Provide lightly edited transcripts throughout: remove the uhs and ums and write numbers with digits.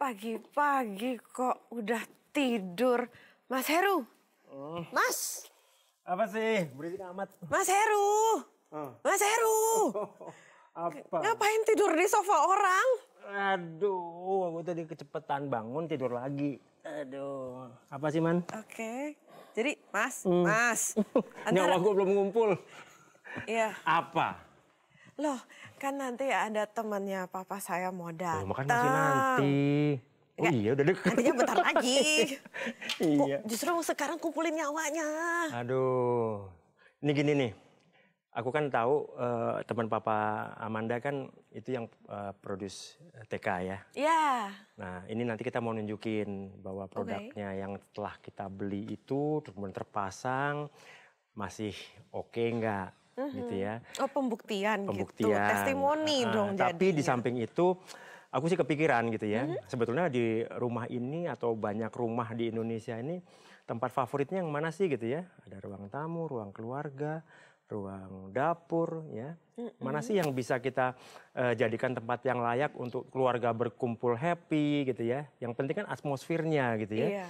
Pagi-pagi kok udah tidur. Mas Heru. Mas. Apa sih? Berisik amat. Mas Heru. Mas Heru. Apa? Ngapain tidur di sofa orang? Aduh, aku tadi kecepatan bangun tidur lagi. Aduh. Apa sih, Man? Oke. Jadi, Mas. Nyawa gue belum ngumpul. Iya. Apa? Loh, kan nanti ada temannya papa saya mau datang. Oh, makan masih nanti. Oh iya, udah deket. Nantinya bentar lagi. Iya. Justru sekarang kumpulin nyawanya. Aduh. Ini gini nih. Aku kan tahu teman papa Amanda kan itu yang produce TK ya. Iya. Nah, ini nanti kita mau nunjukin bahwa produknya yang setelah kita beli itu kemudian terpasang masih oke nggak gitu ya. Oh, pembuktian gitu. Pembuktian. Testimoni dong jadi. Tapi di samping itu aku sih kepikiran gitu ya. Sebetulnya di rumah ini atau banyak rumah di Indonesia ini tempat favoritnya yang mana sih gitu ya? Ada ruang tamu, ruang keluarga, ruang dapur ya. Mana sih yang bisa kita jadikan tempat yang layak untuk keluarga berkumpul happy gitu ya. Yang penting kan atmosfernya gitu ya. Iya.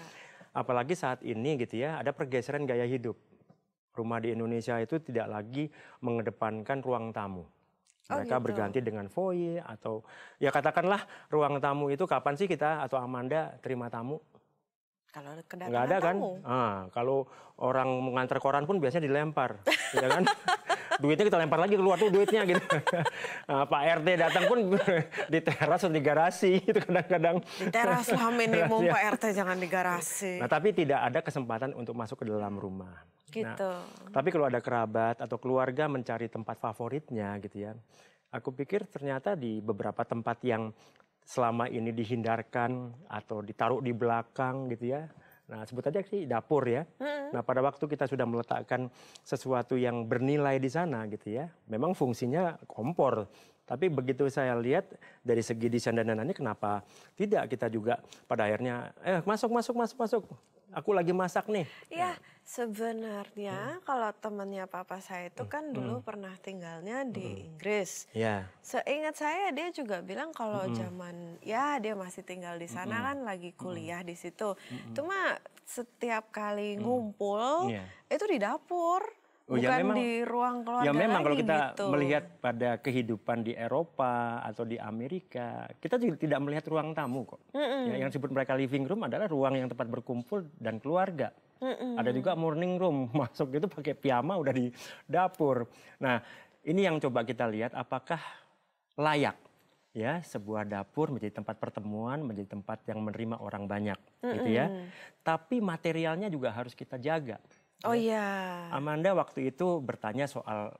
Apalagi saat ini gitu ya, ada pergeseran gaya hidup. Rumah di Indonesia itu tidak lagi mengedepankan ruang tamu. Mereka berganti dengan foyer atau ya katakanlah ruang tamu itu kapan sih kita atau Amanda terima tamu? Kalau kedatangan Nggak ada kan? tamu. Kalau orang mengantar koran pun biasanya dilempar, ya kan? Duitnya kita lempar lagi keluar tuh duitnya gitu. Pak RT datang pun di teras atau di garasi itu kadang-kadang. Di teras lah minimum Pak RT, jangan di garasi. Nah tapi tidak ada kesempatan untuk masuk ke dalam rumah. Gitu. Nah, tapi kalau ada kerabat atau keluarga mencari tempat favoritnya gitu ya. Aku pikir ternyata di beberapa tempat yang selama ini dihindarkan atau ditaruh di belakang gitu ya. Nah sebut aja sih dapur ya. Nah pada waktu kita sudah meletakkan sesuatu yang bernilai di sana gitu ya. Memang fungsinya kompor. Tapi begitu saya lihat dari segi desain dan danannya kenapa tidak kita juga pada akhirnya masuk. Aku lagi masak nih. Iya, sebenarnya kalau temannya papa saya itu kan dulu pernah tinggalnya di Inggris. Iya. Seingat saya dia juga bilang kalau zaman ya dia masih tinggal di sana kan lagi kuliah di situ. Itu mah setiap kali ngumpul itu di dapur. Oh, Bukan ya memang, di ruang keluarga ya memang lagi kalau kita gitu. melihat pada kehidupan di Eropa atau di Amerika, kita juga tidak melihat ruang tamu kok. Ya, yang disebut mereka living room adalah ruang yang tempat berkumpul dan keluarga. Ada juga morning room, masuk itu pakai piyama udah di dapur. Nah ini yang coba kita lihat apakah layak ya sebuah dapur menjadi tempat pertemuan, menjadi tempat yang menerima orang banyak gitu ya. Tapi materialnya juga harus kita jaga. Oh iya. Amanda waktu itu bertanya soal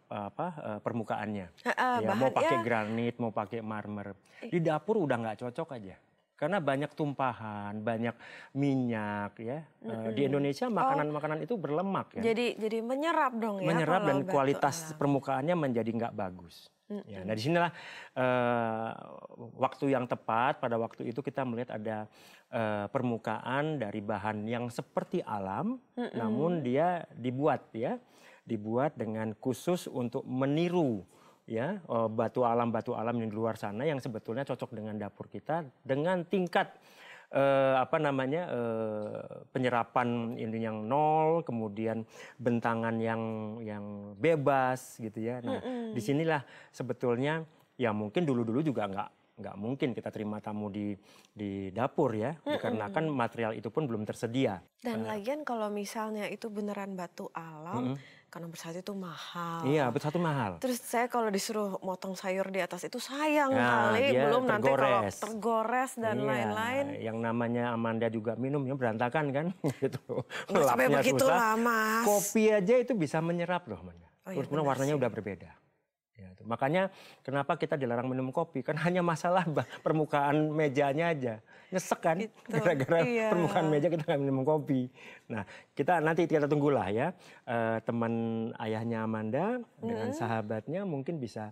permukaannya. Ya, mau pakai granit, mau pakai marmer. Di dapur udah nggak cocok aja. Karena banyak tumpahan, banyak minyak ya. Di Indonesia makanan-makanan itu berlemak ya. Jadi menyerap dong ya. Menyerap dan kalau kualitas permukaannya menjadi nggak bagus. Ya, nah disinilah waktu yang tepat pada waktu itu kita melihat ada permukaan dari bahan yang seperti alam, namun dia dibuat dengan khusus untuk meniru ya batu alam yang di luar sana yang sebetulnya cocok dengan dapur kita dengan tingkat penyerapan ini yang nol, kemudian bentangan yang bebas gitu ya. Nah, disinilah sebetulnya ya mungkin dulu juga nggak mungkin kita terima tamu di dapur ya, dikarenakan material itu pun belum tersedia. Dan lagian kalau misalnya itu beneran batu alam, karena nomor satu itu mahal. Iya, nomor satu mahal. Terus saya kalau disuruh motong sayur di atas itu sayang Nah, kali, belum nanti kalau tergores. tergores dan lain-lain. Yang namanya Amanda juga minumnya berantakan kan, gitu. Nggak sampai Lapnya begitu susah. lah, Mas. Kopi aja itu bisa menyerap loh, Amanda. Oh, iya, Terus kemudian warnanya udah berbeda. Ya, itu. Makanya kenapa kita dilarang minum kopi? Kan hanya masalah permukaan mejanya aja. Nyesek kan? Gara-gara permukaan meja kita nggak minum kopi. Nah, nanti kita tunggulah ya. Teman ayahnya Amanda dengan sahabatnya mungkin bisa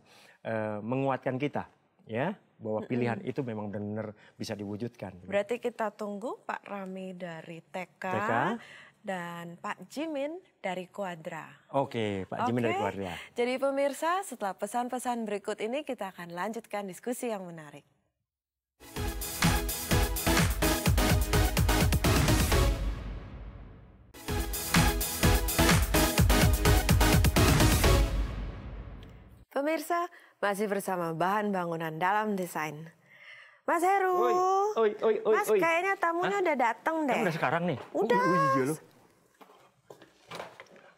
menguatkan kita. Ya, bahwa pilihan itu memang benar bisa diwujudkan. Berarti kita tunggu Pak Rami dari TK. Dan Pak Jimin dari Quadra. Oke, Pak Jimin dari Quadra. Jadi pemirsa, setelah pesan-pesan berikut ini kita akan lanjutkan diskusi yang menarik. Pemirsa, masih bersama bahan bangunan dalam desain. Mas Heru, Mas kayaknya tamunya udah dateng deh. Udah sekarang nih? Udah. Iya loh.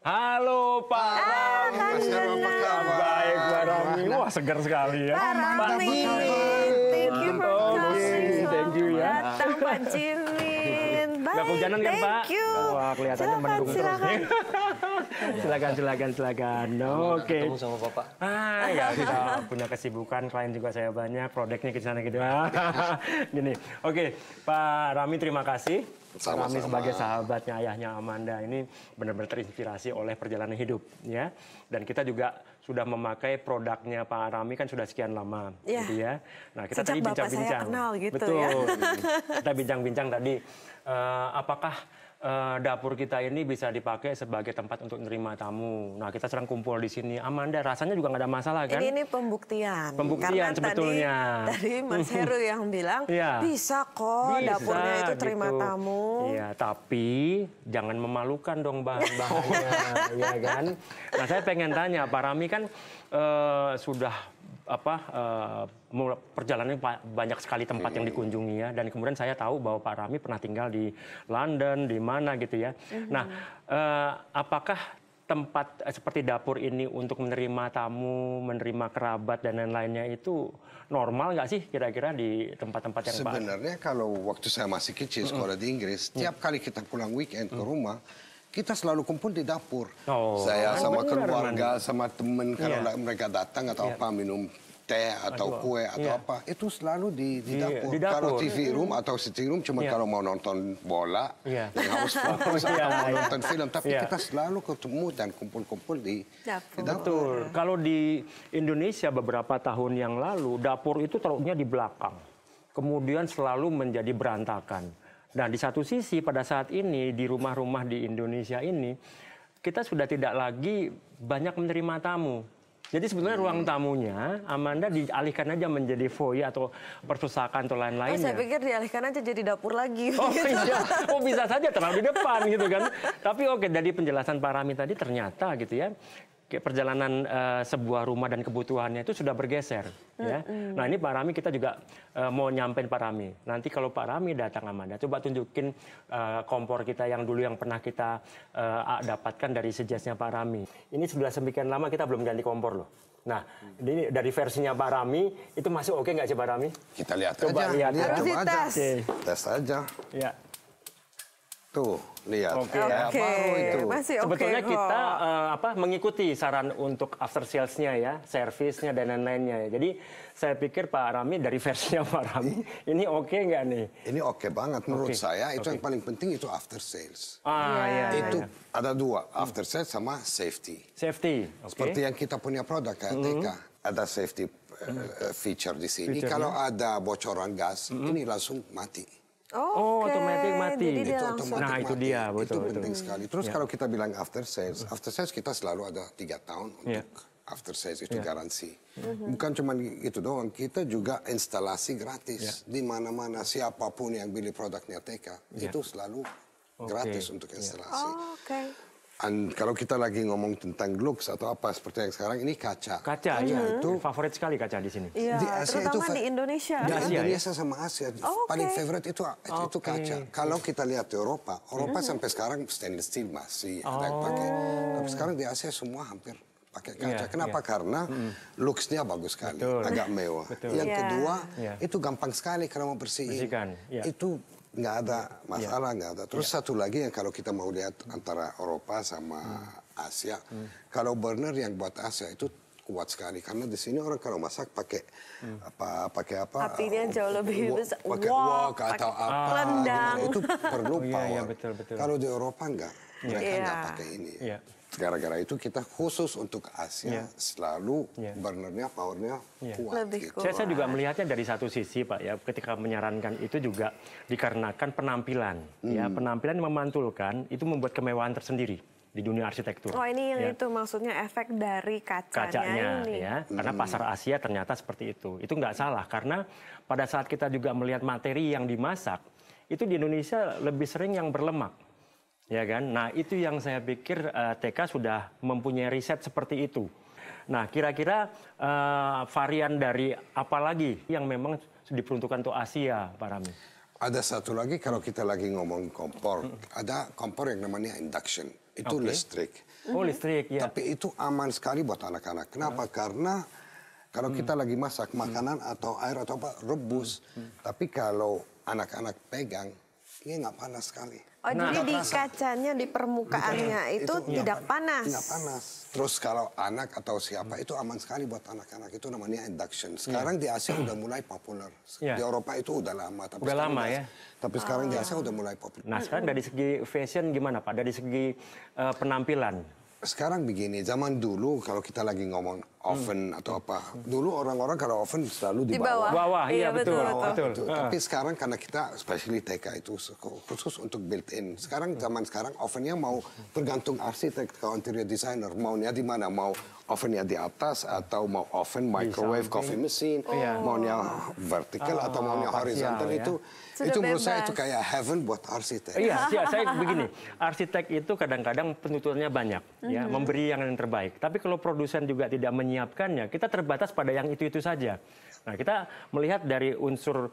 Halo Pak Rami. Mas Heru, apa kabar? Baik Pak Rami. Wah segar sekali ya. Pak Rami, thank you for coming. Thank you ya. Datang Pak Jimin. Gak kehujanan kan Pak? Thank you. Wah kelihatannya mendung terus nih. Silakan. Oke. Ketemu sama Bapak. Ya kita punya kesibukan, klien juga saya banyak, produknya ke sana gitu. Gini. Oke, Pak Rami terima kasih. Pak Rami sebagai sahabatnya ayahnya Amanda ini benar-benar terinspirasi oleh perjalanan hidup ya. Dan kita juga sudah memakai produknya Pak Rami kan sudah sekian lama gitu ya. Nah, kita sejak tadi bincang-bincang. Bapak saya kenal gitu. Betul. Ya. Kita bincang-bincang tadi apakah dapur kita ini bisa dipakai sebagai tempat untuk menerima tamu. Nah, kita sering kumpul di sini. Amanda, rasanya juga nggak ada masalah kan? Ini pembuktian. Pembuktian sebetulnya. Tadi Mas Heru yang bilang bisa kok dapurnya itu terima tamu. Iya, tapi jangan memalukan dong bahan-bahannya, ya kan? Nah, saya pengen tanya, Pak Rami kan sudah perjalanannya banyak sekali tempat yang dikunjungi ya, dan kemudian saya tahu bahwa Pak Rami pernah tinggal di London, di mana gitu ya. Nah, apakah tempat seperti dapur ini untuk menerima tamu, menerima kerabat dan lain-lainnya itu normal nggak sih kira-kira di tempat-tempat yang sebenarnya kalau waktu saya masih kecil sekolah di Inggris, tiap kali kita pulang weekend ke rumah, kita selalu kumpul di dapur. Saya sama keluarga, sama teman, kalau mereka datang atau apa, minum teh atau kue atau apa, itu selalu di dapur. Kalau TV room atau sitting room cuma kalau mau nonton bola, yang harus fokus atau mau nonton film. Tapi kita selalu ketemu dan kumpul-kumpul di dapur. Betul. Kalau di Indonesia beberapa tahun yang lalu, dapur itu taruhnya di belakang. Kemudian selalu menjadi berantakan. Dan di satu sisi pada saat ini di rumah-rumah di Indonesia ini kita sudah tidak lagi banyak menerima tamu. Jadi sebetulnya ruang tamunya Amanda dialihkan aja menjadi foyer atau perpustakaan atau lain-lainnya. Saya pikir dialihkan aja jadi dapur lagi. Oh iya, bisa saja terlalu di depan gitu kan. Tapi oke, dari penjelasan Pak Rami tadi ternyata gitu ya, perjalanan sebuah rumah dan kebutuhannya itu sudah bergeser ya. Nah ini Pak Rami kita juga mau nyampein Pak Rami. Nanti kalau Pak Rami datang Amanda, coba tunjukin kompor kita yang dulu yang pernah kita dapatkan dari suggestnya Pak Rami. Ini sudah semikian lama kita belum ganti kompor loh. Nah, ini dari versinya Pak Rami itu masih oke nggak sih Pak Rami? Kita lihat coba aja. Coba aja. Tes aja. Ya. Tuh, lihat. Baru itu. Masih sebetulnya kita mengikuti saran untuk after sales-nya ya, servisnya dan lain-lainnya ya. Jadi saya pikir Pak Rami dari versinya Pak Rami ini oke nggak nih? Ini oke banget menurut saya. Itu yang paling penting itu after sales. Itu ada dua, after sales sama safety. Safety. Seperti yang kita punya produk kayak TK, ada safety feature di sini. Kalau ada bocoran gas, ini langsung mati. Otomatis mati. Itu otomatis itu dia, betul. Itu penting sekali. Terus kalau kita bilang after sales kita selalu ada 3 tahun untuk after sales itu garansi. Bukan cuma itu doang, kita juga instalasi gratis di mana-mana siapapun yang beli produknya TK itu selalu gratis untuk instalasi. Dan kalau kita lagi ngomong tentang lux atau apa seperti yang sekarang ini kaca. Kaca, itu favorit sekali kaca di sini. Iya, di Asia terutama itu di Indonesia. Di Indonesia sama Asia paling favorite itu kaca. Kalau kita lihat di Eropa sampai sekarang stainless steel masih ada yang pakai. Tapi sekarang di Asia semua hampir pakai kaca. Kenapa? Karena looks-nya bagus sekali, agak mewah. Yang kedua, itu gampang sekali kalau mau bersihin. Itu nggak ada masalah, nggak ada. Terus satu lagi yang kalau kita mau lihat antara Eropa sama Asia, kalau burner yang buat Asia itu kuat sekali karena di sini orang kalau masak pakai apa? Apinya jauh lebih besar. Pakai wok atau apa? Lendang. Itu perlu power. Betul. Kalau di Eropa mereka nggak pakai ini. Gara-gara itu kita khusus untuk Asia selalu burnernya, powernya kuat. Gitu. Saya juga melihatnya dari satu sisi Pak ya, ketika menyarankan itu juga dikarenakan penampilan. Ya, penampilan memantulkan itu membuat kemewahan tersendiri di dunia arsitektur. Oh ini yang itu maksudnya efek dari kacanya ini. Ya, karena pasar Asia ternyata seperti itu. Itu nggak salah karena pada saat kita juga melihat materi yang dimasak itu di Indonesia lebih sering yang berlemak. Ya kan? Nah, itu yang saya pikir TK sudah mempunyai riset seperti itu. Nah, kira-kira varian dari apa lagi yang memang diperuntukkan untuk Asia, Pak Rami? Ada satu lagi kalau kita lagi ngomong kompor, ada kompor yang namanya induction, itu listrik. Oh, listrik, ya. Tapi itu aman sekali buat anak-anak. Kenapa? Karena kalau kita lagi masak makanan atau air atau apa, rebus. Tapi kalau anak-anak pegang, ini nggak panas sekali. Oh, jadi di kacanya, di permukaannya itu tidak panas. Tidak panas. Terus kalau anak atau siapa itu aman sekali buat anak-anak, itu namanya induction. Sekarang di Asia udah mulai populer. Di Eropa itu udah lama. Tapi udah lama ya. Tapi sekarang di Asia udah mulai populer. Nah, sekarang dari segi fashion gimana Pak? Dari segi penampilan? Sekarang begini, zaman dulu kalau kita lagi ngomong oven atau apa, dulu orang-orang kalau oven selalu di bawah. Bawah, iya betul. Tapi sekarang karena kita, especially TK itu khusus untuk built-in. Sekarang zaman sekarang ovennya mau tergantung arsitek atau interior designer, maunya di mana, mau ovennya di atas atau mau oven microwave coffee machine, maunya vertical atau maunya horizontal itu menurut saya itu kayak heaven buat arsitek. Iya, saya begini, arsitek itu kadang-kadang penutupnya banyak, ya, memberi yang terbaik. Tapi kalau produsen juga tidak menyiapkannya, kita terbatas pada yang itu-itu saja. Nah, kita melihat dari unsur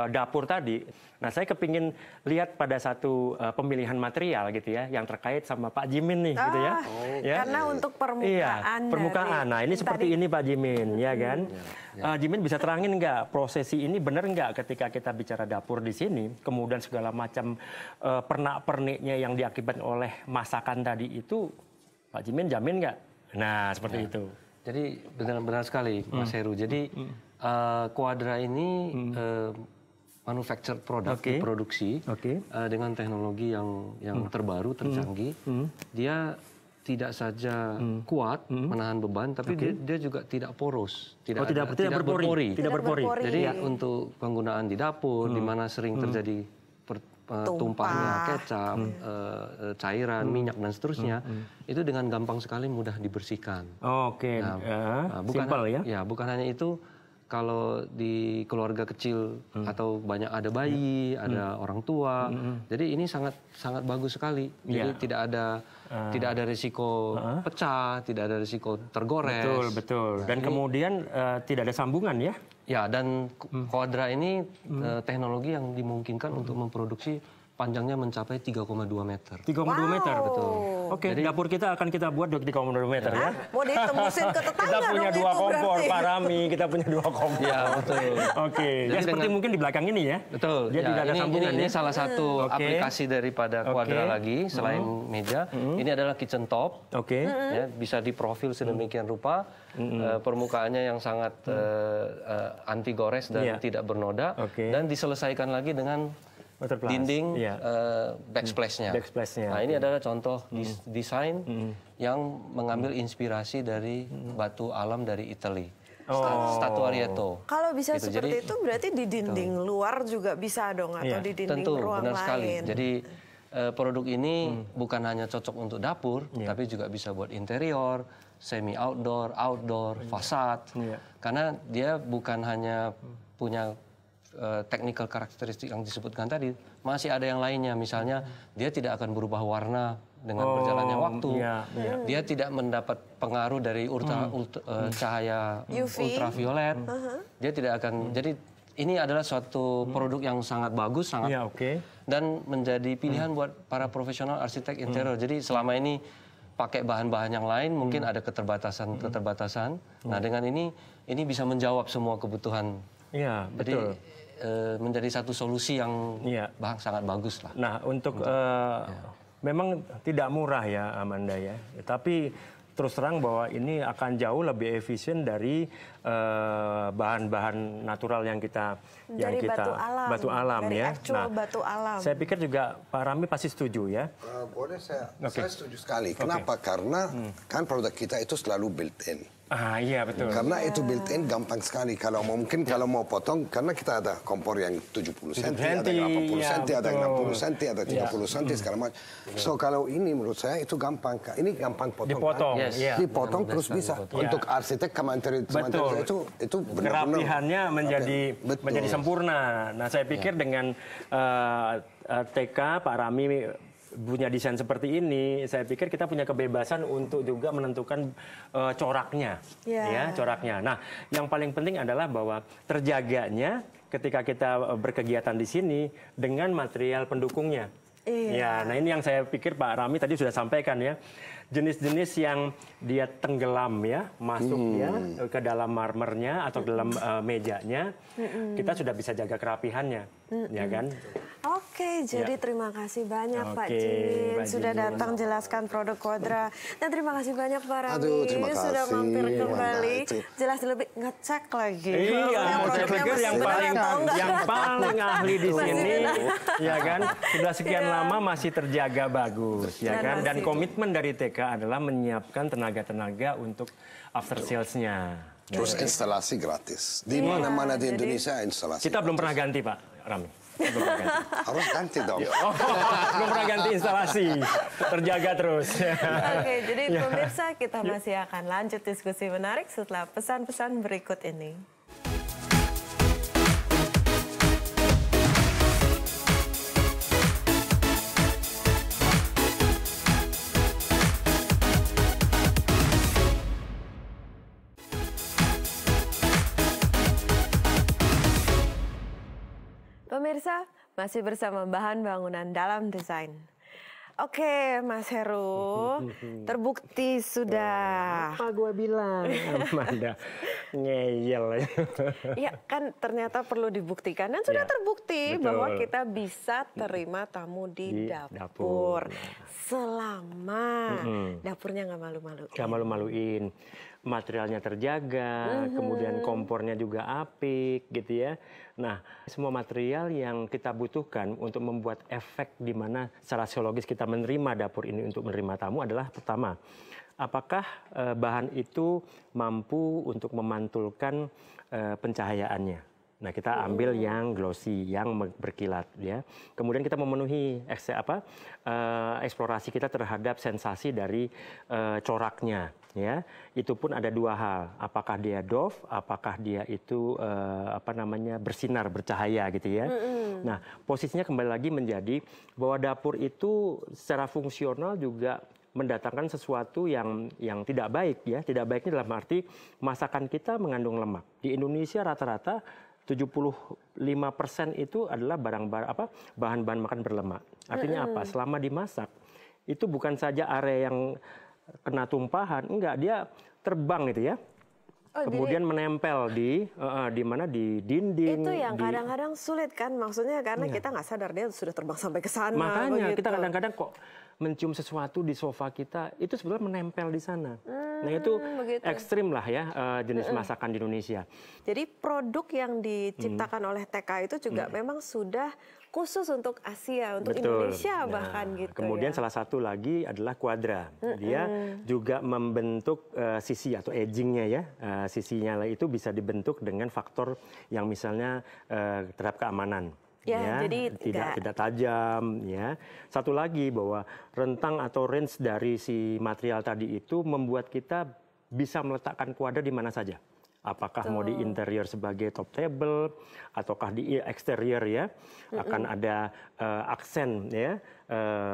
dapur tadi. Nah, saya kepingin lihat pada satu pemilihan material gitu ya, yang terkait sama Pak Jimin nih, gitu ya. Karena untuk permukaan. Iya, permukaan. Nah, ini seperti ini Pak Jimin, ya kan? Jimin bisa terangin nggak prosesi ini benar nggak ketika kita bicara dapur di sini, kemudian segala macam pernak-perniknya yang diakibatkan oleh masakan tadi itu, Pak Jimin jamin nggak? Nah, seperti itu. Jadi benar-benar sekali, Mas Heru. Jadi Quadra ini manufactured product, diproduksi dengan teknologi yang terbaru, tercanggih. Dia tidak saja kuat menahan beban, tapi dia juga tidak poros, tidak berpori. Jadi untuk penggunaan di dapur, di mana sering terjadi tumpahnya kecap, cairan, minyak dan seterusnya, itu dengan gampang sekali mudah dibersihkan. Simpel ya? Ya, bukan hanya itu. Kalau di keluarga kecil atau banyak ada bayi, ada orang tua, jadi ini sangat bagus sekali. Jadi tidak ada risiko pecah, tidak ada risiko tergores. Betul. Dan kemudian tidak ada sambungan ya? Ya, dan Quadra ini teknologi yang dimungkinkan untuk memproduksi panjangnya mencapai 3,2 meter. 3,2 meter, betul. Oke, jadi, dapur kita akan kita buat 3,2 meter ya. Mau ditembusin ke tetangga. Kita punya dua kompor, Pak Rami. Kita punya 2 kompor. Ya, betul. Oke. Ya, seperti mungkin di belakang ini ya. Betul. Dia tidak ada sambungan. Ini salah satu aplikasi daripada Quadra lagi, selain meja. Ini adalah kitchen top. Ya, bisa diprofil sedemikian rupa. Permukaannya yang sangat anti gores dan tidak bernoda. Dan diselesaikan lagi dengan dinding backsplash-nya. Nah, ini adalah contoh desain yang mengambil inspirasi dari batu alam dari Italia. Statuarietto. Kalau bisa gitu. Seperti itu berarti di dinding luar juga bisa dong, atau di dinding ruang benar lain. Sekali. Jadi produk ini bukan hanya cocok untuk dapur, tapi juga bisa buat interior, semi outdoor, fasad. Karena dia bukan hanya punya technical karakteristik yang disebutkan tadi, masih ada yang lainnya. Misalnya dia tidak akan berubah warna dengan berjalannya waktu. Dia tidak mendapat pengaruh dari cahaya ultraviolet. Dia tidak akan. Jadi ini adalah suatu produk yang sangat bagus, dan menjadi pilihan buat para profesional arsitek interior. Jadi selama ini pakai bahan-bahan yang lain mungkin ada keterbatasan. Nah, dengan ini bisa menjawab semua kebutuhan. Iya, betul. Jadi, menjadi satu solusi yang sangat bagus lah. Nah, untuk memang tidak murah ya Amanda ya, tapi terus terang bahwa ini akan jauh lebih efisien dari bahan-bahan natural yang kita batu alam dari ya. Nah, batu alam. Saya pikir juga Pak Rami pasti setuju ya. Boleh saya setuju sekali. Kenapa? Karena kan produk kita itu selalu built-in. Iya betul. Karena itu built-in gampang sekali. Kalau mau potong, karena kita ada kompor yang 70 cm, ada yang 80 cm, ada yang 60 cm, ada 30 cm segala macam. So kalau ini menurut saya itu gampang. Ini gampang potong. Dipotong terus bisa. Untuk arsitek interior itu benar-benar kerapihannya menjadi sempurna. Nah, saya pikir dengan TK Pak Rami punya desain seperti ini, saya pikir kita punya kebebasan untuk juga menentukan coraknya, ya coraknya. Nah, yang paling penting adalah bahwa terjaganya ketika kita berkegiatan di sini dengan material pendukungnya. Ya, nah ini yang saya pikir Pak Rami tadi sudah sampaikan ya. Jenis-jenis yang dia tenggelam ya, masuk ya ke dalam marmernya atau dalam mejanya, kita sudah bisa jaga kerapihannya, ya kan? Oke, jadi terima kasih banyak Pak Jin sudah datang jelaskan produk Quadra, dan terima kasih banyak Pak Rami sudah mampir kembali, jelas lebih ngecek lagi. Iya, saya pikir yang paling ahli di sini, ya kan, sudah sekian lama masih terjaga bagus, ya kan, dan komitmen dari TK adalah menyiapkan tenaga-tenaga untuk after sales-nya. Terus instalasi gratis. Di mana-mana di Indonesia instalasi. Kita belum pernah ganti Pak Rami. Harus ganti dong. Belum pernah ganti instalasi. Terjaga terus. Oke, jadi pemirsa kita masih akan lanjut diskusi menarik setelah pesan-pesan berikut ini. Pemirsa, masih bersama bahan bangunan dalam desain. Oke, Mas Heru, terbukti sudah. Apa gue bilang, Amanda, ngeyel. Ya kan ternyata perlu dibuktikan dan sudah terbukti bahwa kita bisa terima tamu di dapur. Selama dapurnya nggak malu-maluin. Nggak malu-maluin. Materialnya terjaga, kemudian kompornya juga apik gitu ya. Nah, semua material yang kita butuhkan untuk membuat efek di mana secara psikologis kita menerima dapur ini untuk menerima tamu adalah pertama, apakah bahan itu mampu untuk memantulkan pencahayaannya. Nah, kita ambil yang glossy, yang berkilat ya. Kemudian kita memenuhi eksplorasi kita terhadap sensasi dari coraknya ya. Itu pun ada dua hal, apakah dia doff, apakah dia itu bersinar, bercahaya gitu ya. Nah, posisinya kembali lagi menjadi bahwa dapur itu secara fungsional juga mendatangkan sesuatu yang tidak baik ya. Tidak baiknya dalam arti masakan kita mengandung lemak. Di Indonesia rata-rata 75% itu adalah bahan-bahan makan berlemak. Artinya apa? Selama dimasak itu bukan saja area yang kena tumpahan, enggak, dia terbang gitu ya. Kemudian menempel di dinding. Itu yang kadang-kadang sulit kan, maksudnya karena kita nggak sadar dia sudah terbang sampai ke sana. Makanya kita kadang-kadang kok mencium sesuatu di sofa kita itu sebenarnya menempel di sana. Nah itu ekstrim lah ya jenis masakan di Indonesia. Jadi produk yang diciptakan oleh TK itu juga memang sudah khusus untuk Asia, untuk Indonesia bahkan gitu. Kemudian salah satu lagi adalah Quadra. Dia juga membentuk sisi atau edgingnya ya. Sisinya itu bisa dibentuk dengan faktor yang misalnya terhadap keamanan. Ya, jadi tidak tajam ya. Satu lagi bahwa rentang atau range dari si material tadi itu membuat kita bisa meletakkan Quadra di mana saja. Apakah mau di interior sebagai top table ataukah di eksterior ya, akan ada aksen ya,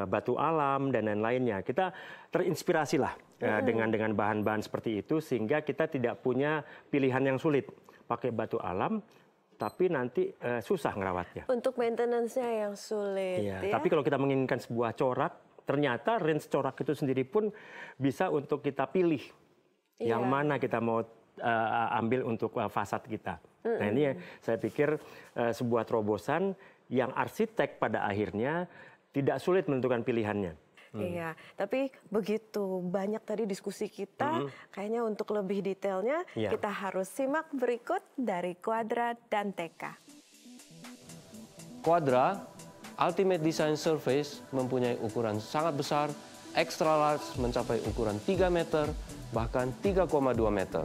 batu alam dan lain-lainnya. Kita terinspirasi lah dengan bahan-bahan seperti itu sehingga kita tidak punya pilihan yang sulit. Pakai batu alam tapi nanti susah ngerawatnya. Untuk maintenance-nya yang sulit. Ya. Tapi kalau kita menginginkan sebuah corak, ternyata range corak itu sendiri pun bisa untuk kita pilih yang mana kita mau ambil untuk fasad kita. Nah ini saya pikir sebuah terobosan yang arsitek pada akhirnya tidak sulit menentukan pilihannya. Iya, tapi begitu banyak tadi diskusi kita, kayaknya untuk lebih detailnya kita harus simak berikut dari Quadra dan TK. Quadra Ultimate Design Surface mempunyai ukuran sangat besar, extra large mencapai ukuran 3 meter, bahkan 3,2 meter.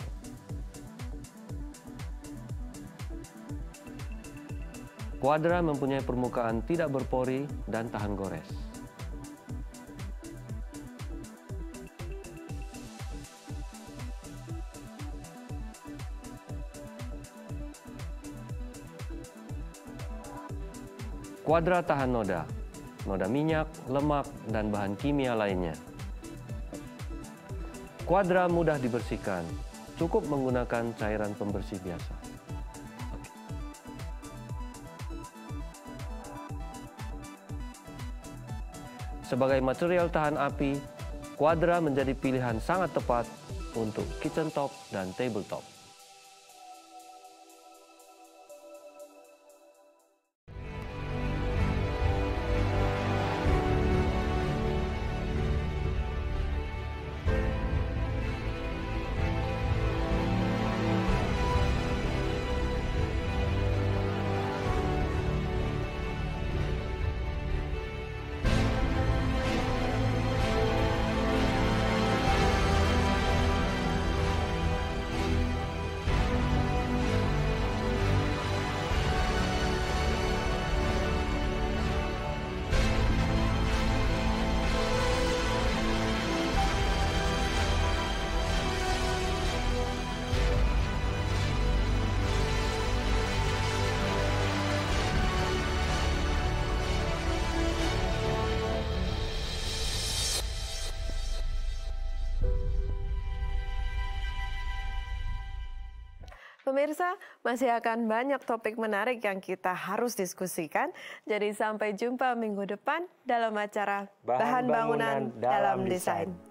Quadra mempunyai permukaan tidak berpori dan tahan gores. Quadra tahan noda. noda minyak, lemak, dan bahan kimia lainnya. Quadra mudah dibersihkan, cukup menggunakan cairan pembersih biasa. Sebagai material tahan api, Quadra menjadi pilihan sangat tepat untuk kitchen top dan tabletop. Pemirsa, masih akan banyak topik menarik yang kita harus diskusikan. Jadi sampai jumpa minggu depan dalam acara Bahan Bangunan dalam Desain.